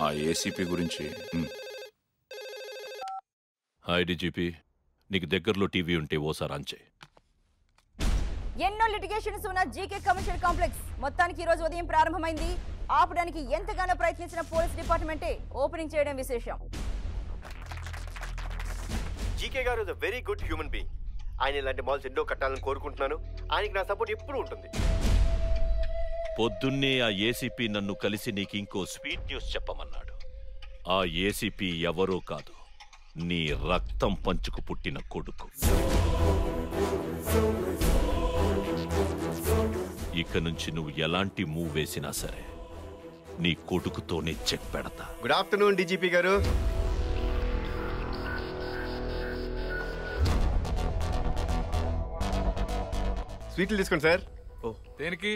ఆ ఏసీపీ గురించి. Hi DGP, నీకు దగ్గరలో టీవీ ఉంటే ఓసారి ఆన్ చేయి. ఎన్నో లిటిగేషన్స్ ఉన్న జీకే కమర్షియల్ కాంప్లెక్స్ మొత్తానికి ఈ రోజు ఉదయం ప్రారంభమైంది. ఆపడానికి ఎంతగానో ప్రయత్నించిన పోలీస్ డిపార్ట్మెంటే ఓపెనింగ్ చేయడం విశేషం. జీకే గారు is a very good human being. ఆయన ఇలాంటి మాల్స్ ఎన్నో కట్టాలని కోరుకుంటున్నాను. ఆయనకి నా సపోర్ట్ ఎప్పుడూ ఉంటుంది. పొద్దున్నే ఆ ఏసీపీ నన్ను కలిసి నీకు ఇంకో స్వీట్ న్యూస్ చెప్పమన్నాడు. ఆ ఏసీపీ ఎవరో కాదు, నీ రక్తం పంచుకు పుట్టిన కొడుకు. ఇక నుంచి నువ్వు ఎలాంటి మూవ్ వేసినా సరే నీ కొడుకుతోనే చెక్ పెడతా. గుడ్ ఆఫ్టర్నూన్ డీజీపీ గారు. స్వీట్లు తీసుకోండి సార్. ఓ దేనికి?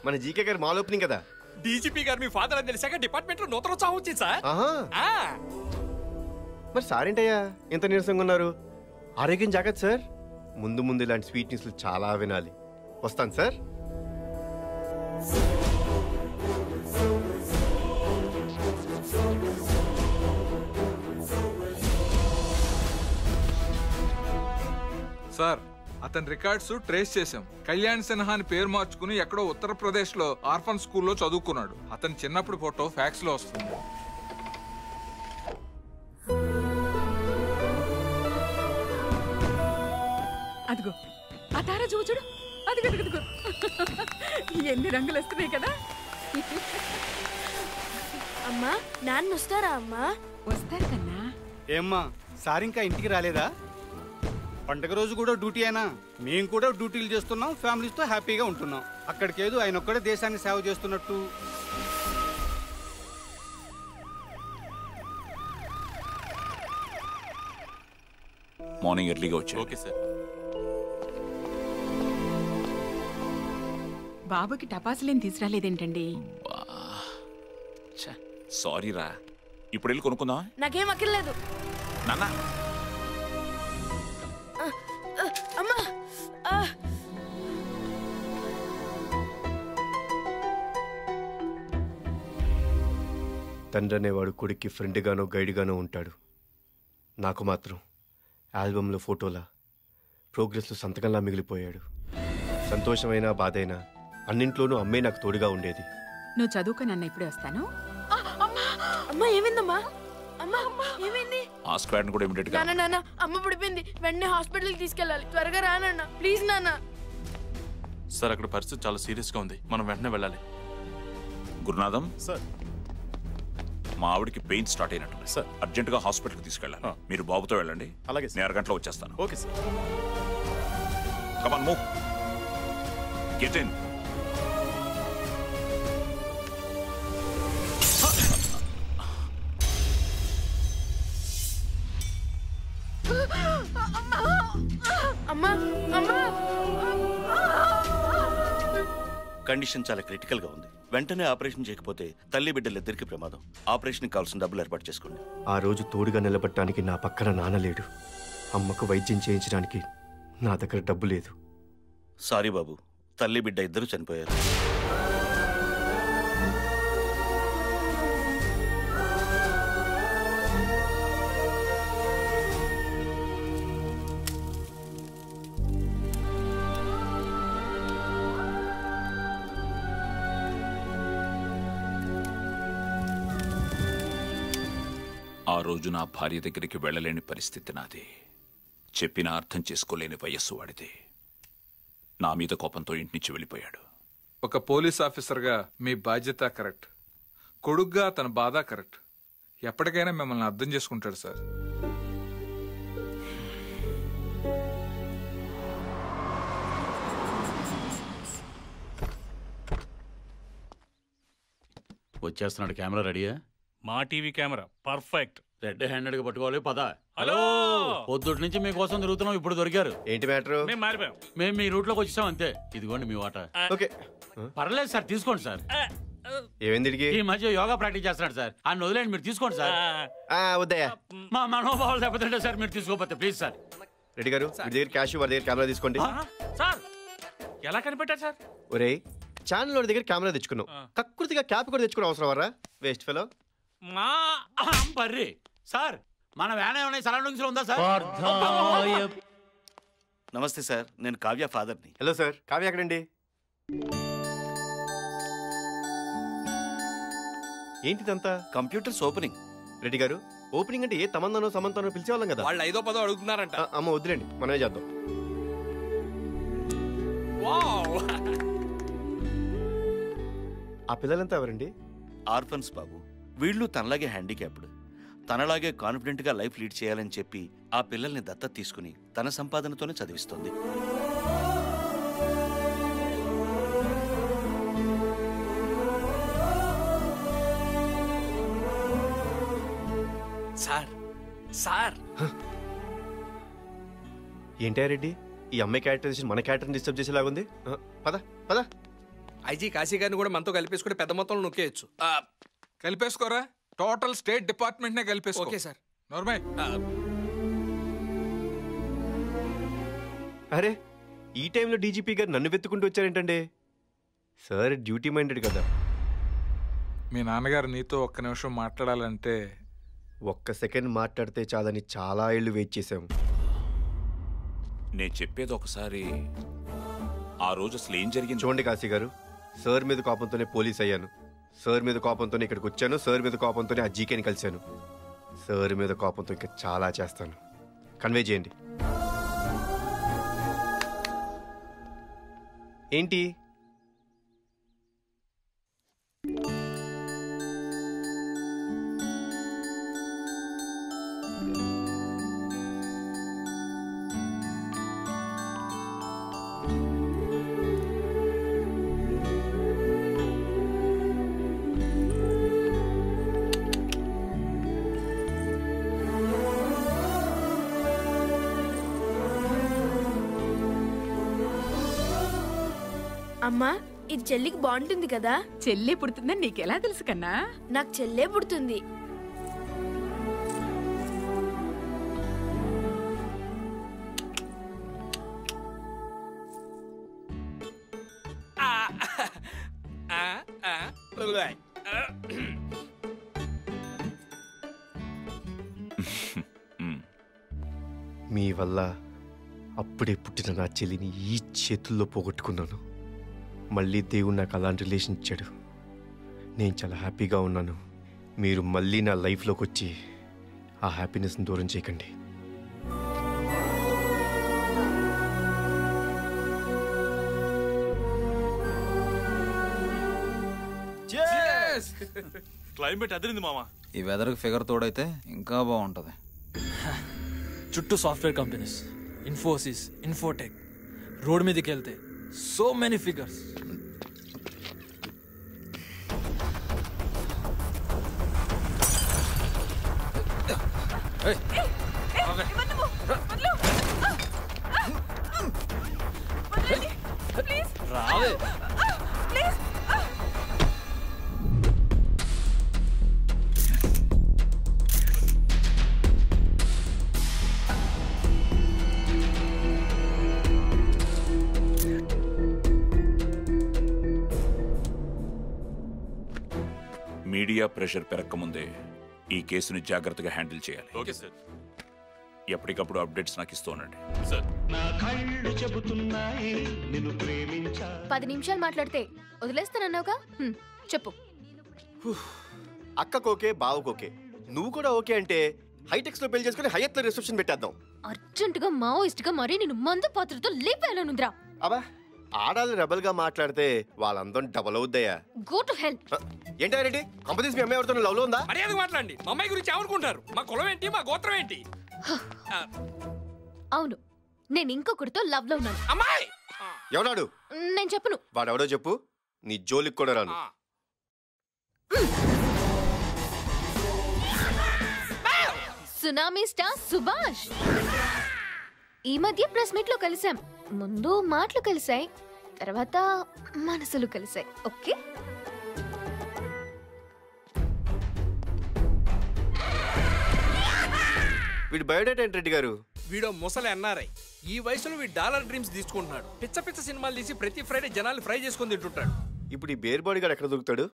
మన జీకే గారు మాల్ ఓపెనింగ్ కదా. డీజీపీ గారు మీ ఫాదర్ అని తెలిసాక డిపార్ట్మెంట్ లో నూతన ఉత్సాహం వచ్చింది సార్. మరి సార్ ఏంటయ్యా ఎంత నీరసంగా ఉన్నారు? ఆరోగ్యం జాగ్రత్త సార్. ముందు ముందు ఇలాంటి స్వీట్ న్యూస్లు చాలా వినాలి. వస్తాను సార్. సార్ అతని రికార్డ్స్ ట్రేస్ చేశాం. కళ్యాణ్ సిన్హా అని పేరు మార్చుకుని ఎక్కడో ఉత్తరప్రదేశ్ లో ఆర్ఫన్ స్కూల్లో చదువుకున్నాడు. అతని చిన్నప్పుడు ఫోటో ఫ్యాక్స్ లో వస్తుంది. అదిగో ఆ తార చూడు, అదిగో ఎన్ని రంగులు వస్తున్నాయి కదా. అమ్మా నాన్న వస్తారా? అమ్మా వస్తారు కన్నా. ఏమ్మా సార్ ఇంకా ఇంటికి రాలేదా? పండగ రోజు కూడా డ్యూటీ అయినా మేము కూడా డ్యూటీలు చేస్తున్నాం, ఫ్యామిలీస్తో హ్యాపీగా ఉంటున్నాం. అక్కడికేదో ఆయన ఒక్కడే దేశాన్ని సేవ చేస్తున్నట్టు. మార్నింగ్ ఎర్లీగా వచ్చా. Okay sir. బాబుకి టపాసులేం తీసుకురాలేదేంటండి? సారీ రా, ఇప్పుడు వెళ్ళి కొనుక్కుందాం. నాకేం అక్కర్లేదు నాన్న. అమ్మా. తండ్రి అనేవాడు కొడుక్కి ఫ్రెండ్గానో గైడ్గానో ఉంటాడు. నాకు మాత్రం ఆల్బంలో ఫోటోలా, ప్రోగ్రెస్లో సంతకంలా మిగిలిపోయాడు. సంతోషమైనా బాధైనా అన్నింట్లోనూ అమ్మే నాకు తోడుగా ఉండేది. నువ్వు చదువుకో నాన్న, ఇప్పుడే వస్తాను. అమ్మా ఏమైందమ్మా? అమ్మా ఏమైంది? ఆ స్క్వాడ్ కూడా ఇమిడియట్ గా. నాన్న అమ్మ పడిపోయింది, వెంటనే హాస్పిటల్కి తీసుకెళ్ళాలి. త్వరగా రా నాన్న, ప్లీజ్ నాన్న. సార్ అక్కడ పరిస్థితి చాలా సీరియస్ గా ఉంది, మనం వెంటనే వెళ్ళాలి. గురునాథం సార్, మా ఆవిడికి పెయిన్ స్టార్ట్ అయినట్టు సార్. అర్జెంట్ గా హాస్పిటల్కి తీసుకెళ్ళాలి. మీరు బాబుతో వెళ్ళండి. అలాగే, నేను 1 గంటలో వచ్చేస్తాను. Okay sir. Come on move, get in. Condition చాలా క్రిటికల్ గా ఉంది. వెంటనే ఆపరేషన్ చేయకపోతే తల్లి బిడ్డలిద్దరికి ప్రమాదం. ఆపరేషన్ కావాల్సిన డబ్బులు ఏర్పాటు చేసుకోండి. ఆ రోజు తోడుగా నిలబడటానికి నా పక్కన నాన్న లేడు. అమ్మకు వైద్యం చేయించడానికి నా దగ్గర డబ్బు లేదు. సారీ బాబు, తల్లి బిడ్డ ఇద్దరు చనిపోయారు. ఆ రోజు నా భార్య దగ్గరికి వెళ్ళలేని పరిస్థితి నాది. చెప్పినా అర్థం చేసుకోలేని వయస్సు వాడిది. నా మీద కోపంతో ఇంటి నుంచి వెళ్ళిపోయాడు. ఒక పోలీస్ ఆఫీసర్గా మీ బాధ్యత కరెక్ట్, కొడుగ్గా తన బాధ కరెక్ట్. ఎప్పటికైనా మిమ్మల్ని అర్థం చేసుకుంటాడు సార్. వచ్చేస్తున్నాడు. కెమెరా రెడీయా? మా TV camera perfect. Red handed గా పట్టుకోవాలి. పద. హలో, పొద్దుటి నుంచి మీకోసం తిరుగుతున్నాం, ఇప్పుడు దొరికారు. ఏంటి మ్యాటర్? మేము మారిపోయాం. మేము మీ రూట్ లోకి వచ్చేసాం అంతే. ఇదిగోండి మీ వాటా. ఓకే, పర్లేదు సార్, తీసుకోండి సార్. ఏమైంది? ఈ మధ్య యోగా ప్రాక్టీస్ చేస్తున్నాడు సార్, ఆయన వదిలేండి, మీరు తీసుకోండి సార్. వద్దయ్యా, మా మనోభావాలు దెబ్బతింటే సార్, మీరు తీసుకోకపోతే ప్లీజ్ సార్. రెడ్డి గారు, మీ దగ్గర క్యాష్, వారి దగ్గర కెమెరా తీసుకోండి. సార్ ఎలా కనిపెట్టారు సార్? ఒరే, ఛానల్ వాడి దగ్గర కెమెరా తెచ్చుకున్నావు, కకృతిగా క్యాప్ కూడా తెచ్చుకుని అవసరం వరా? Waste fellow. మా బర్రే సార్ మన వ్యాన్ ఏమైనా సరౌండింగ్స్ లో ఉందా సార్? నమస్తే సార్, నేను కావ్య ఫాదర్ని. హలో సార్, కావ్య ఎక్కడండి? ఏంటిదంతా? Computers opening. రెడ్డి గారు, ఓపెనింగ్ అంటే ఏ తమందనో సమంతనో పిలిచేవాళ్ళం కదా. వాళ్ళు 5వ 10వ అడుగుతున్నారంట. అమ్మ వద్దులేండి, మనమే చేద్దాం. ఆ పిల్లలంతా ఎవరండి? ఆర్ఫన్స్ బాబు. వీళ్ళు తనలాగే హ్యాండిక్యాప్డ్. తనలాగే కాన్ఫిడెంట్గా లైఫ్ లీడ్ చేయాలని చెప్పి ఆ పిల్లల్ని దత్తత తీసుకుని తన సంపాదనతోనే చదివిస్తుంది. సార్ సార్ ఏంటా రెడ్డి, ఈ అమ్మాయి క్యారెక్టరైజేషన్ మన క్యారెక్టర్ని డిస్టర్బ్ చేసేలాగుంది. పద పద. ఐజీ కాశీ గారిని కూడా మనతో కలిపేసుకుంటే పెద్ద మొత్తంలో నొక్కేయచ్చు. కలిపేసుకోరా, టోటల్ స్టేట్ డిపార్ట్మెంట్ నే కలిపేసుకో. Okay sir. నార్మల్. అరే, ఈ టైంలో డీజీపీ గారు నన్ను వెతుకుంటూ వచ్చారేంటండి? సార్ డ్యూటీ మైండెడ్ కదా. మీ నాన్నగారు నీతో ఒక్క నిమిషం మాట్లాడాలంటే. ఒక్క సెకండ్ మాట్లాడితే చాలని చాలా ఏళ్ళు వెయిట్ చేశాము. నేను చెప్పేది ఒకసారి, ఆ రోజు అసలు ఏం జరిగింది చూడండి కాశీ గారు, సార్ మీద కోపంతోనే పోలీస్ అయ్యాను, సార్ మీద కోపంతోనే ఇక్కడికి వచ్చాను, సార్ మీద కోపంతోనే ఆ జీకేని కలిశాను. సార్ మీద కోపంతో ఇంకా చాలా చేస్తాను. కన్వే చేయండి. ఏంటి? అమ్మా, ఇది చెల్లికి బాగుంటుంది కదా? చెల్లి పుడుతుందని నీకెలా తెలుసు కన్నా? నాకు చెల్లే పుడుతుంది. మీ వల్ల అప్పుడే పుట్టిన నా చెల్లిని ఈ చేతుల్లో పోగొట్టుకున్నాను. మళ్ళీ దేవుడు నాకు అలాంటి రిలేషన్ ఇచ్చాడు. నేను చాలా హ్యాపీగా ఉన్నాను. మీరు మళ్ళీ నా లైఫ్లోకి వచ్చి ఆ హ్యాపీనెస్ని దూరం చేయకండి. క్లైమేట్ అదిరింది మామ. ఈ వెదర్కి ఫిగర్ తోడైతే ఇంకా బాగుంటుంది. చుట్టూ software companies, Infosys, Infotech. Road మీదకి వెళ్తే సో మెనీ ఫిగర్స్. రావే. మీడియా ప్రెషర్ పెరగకముందే ఈ కేసుని జాగ్రత్తగా హ్యాండిల్ చేయాలి. Okay sir. ఎప్పటికప్పుడు అప్డేట్స్ నాకు ఇస్తూ ఉండండి. సార్. 10 నిమిషాలు మాట్లాడితే వదిలేస్తానన్నావుగా, చెప్పు. అక్కకోకే, బావకోకే, నువ్వు కూడా ఓకే అంటే హైటెక్స్ లో పెళ్లి చేసుకుని హయత్ లో రిసెప్షన్ పెట్టేద్దాం. అర్జెంటుగా మావోయిస్ట్ గా మరీ నేను మందు పాత్రతో లేపేయాలనుందిరా. అబ్బా, ఆడాలి రెబల్ గా మాట్లాడితే వాళ్ళందరం డబల్ అవుద్దయ్యా. Go to hell. ఏంటా రెడ్డి, కంపెనీస్ మీ అమ్మాయి ఎవరితో లవ్ లో ఉందా? మర్యాద మాట్లాడండి. మా అమ్మాయి గురించి ఏమనుకుంటారు? మా కులం ఏంటి, మా గోత్రం ఏంటి? అవును, నేను ఇంకొకరితో లవ్ లో ఉన్నాను. అమ్మాయి ఎవడాడు? నేను చెప్పను. వాడెవడో చెప్పు, నీ జోలికి కూడా రాను. Tsunami star Subhash. ఈ మధ్య ప్రెస్ మీట్ లో కలిసాం. ముందు మాటలు కలిసాయి, తర్వాత మనసులు కలిసాయి. ఓకే, వీడు బయోడేటా ఏంటి రెడ్డి గారు? వీడో ముసలి ఎన్ఆర్ఐ. ఈ వయసులో వీడు డాలర్ డ్రీమ్స్ తీసుకుంటున్నాడు. పిచ్చ పిచ్చ సినిమాలు తీసి ప్రతి ఫ్రైడే జనాలు ఫ్రై చేసుకొని తింటుంటాడు. ఇప్పుడు ఈ బేర్ బాడీ గారు ఎక్కడ దొరుకుతాడు?